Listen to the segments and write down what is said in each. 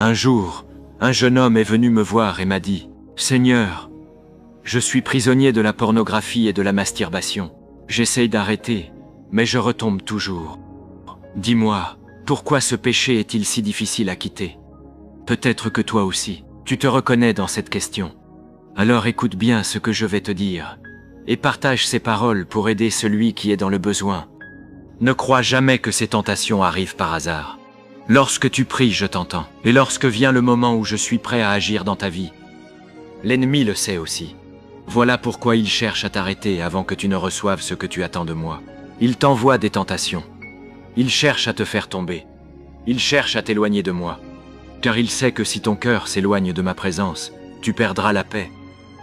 Un jour, un jeune homme est venu me voir et m'a dit « Seigneur, je suis prisonnier de la pornographie et de la masturbation. J'essaye d'arrêter, mais je retombe toujours. Dis-moi, pourquoi ce péché est-il si difficile à quitter? Peut-être que toi aussi, tu te reconnais dans cette question. Alors écoute bien ce que je vais te dire, et partage ces paroles pour aider celui qui est dans le besoin. Ne crois jamais que ces tentations arrivent par hasard. Lorsque tu pries, je t'entends, et lorsque vient le moment où je suis prêt à agir dans ta vie. L'ennemi le sait aussi. Voilà pourquoi il cherche à t'arrêter avant que tu ne reçoives ce que tu attends de moi. Il t'envoie des tentations. Il cherche à te faire tomber. Il cherche à t'éloigner de moi. Car il sait que si ton cœur s'éloigne de ma présence, tu perdras la paix,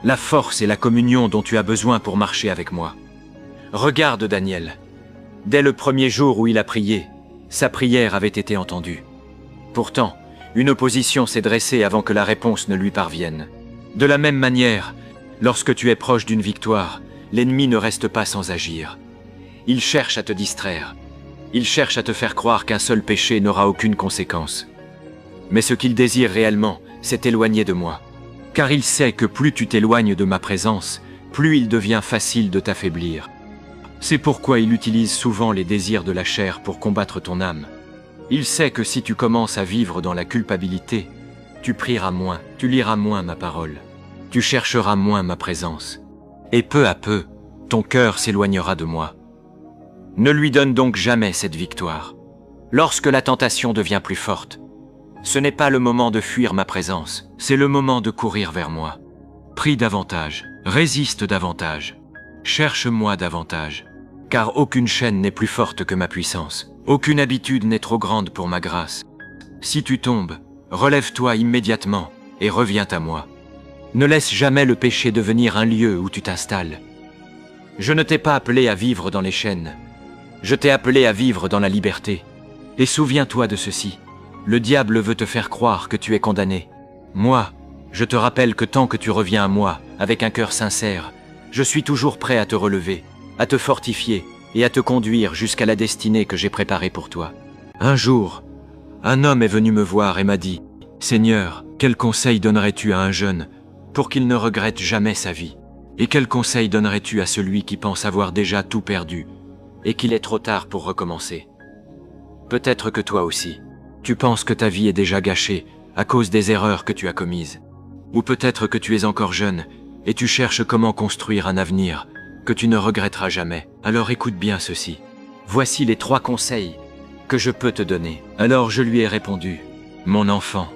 la force et la communion dont tu as besoin pour marcher avec moi. Regarde Daniel. Dès le premier jour où il a prié, sa prière avait été entendue. Pourtant, une opposition s'est dressée avant que la réponse ne lui parvienne. De la même manière, lorsque tu es proche d'une victoire, l'ennemi ne reste pas sans agir. Il cherche à te distraire. Il cherche à te faire croire qu'un seul péché n'aura aucune conséquence. Mais ce qu'il désire réellement, c'est t'éloigner de moi. Car il sait que plus tu t'éloignes de ma présence, plus il devient facile de t'affaiblir. C'est pourquoi il utilise souvent les désirs de la chair pour combattre ton âme. Il sait que si tu commences à vivre dans la culpabilité, tu prieras moins, tu liras moins ma parole, tu chercheras moins ma présence. Et peu à peu, ton cœur s'éloignera de moi. Ne lui donne donc jamais cette victoire. Lorsque la tentation devient plus forte, ce n'est pas le moment de fuir ma présence, c'est le moment de courir vers moi. Prie davantage, résiste davantage, cherche-moi davantage. Car aucune chaîne n'est plus forte que ma puissance. Aucune habitude n'est trop grande pour ma grâce. Si tu tombes, relève-toi immédiatement et reviens à moi. Ne laisse jamais le péché devenir un lieu où tu t'installes. Je ne t'ai pas appelé à vivre dans les chaînes. Je t'ai appelé à vivre dans la liberté. Et souviens-toi de ceci. Le diable veut te faire croire que tu es condamné. Moi, je te rappelle que tant que tu reviens à moi, avec un cœur sincère, je suis toujours prêt à te relever, à te fortifier et à te conduire jusqu'à la destinée que j'ai préparée pour toi. Un jour, un homme est venu me voir et m'a dit « Seigneur, quel conseil donnerais-tu à un jeune pour qu'il ne regrette jamais sa vie? Et quel conseil donnerais-tu à celui qui pense avoir déjà tout perdu et qu'il est trop tard pour recommencer? Peut-être que toi aussi, tu penses que ta vie est déjà gâchée à cause des erreurs que tu as commises. Ou peut-être que tu es encore jeune et tu cherches comment construire un avenir que tu ne regretteras jamais. Alors écoute bien ceci. Voici les 3 conseils que je peux te donner. Alors je lui ai répondu, « Mon enfant,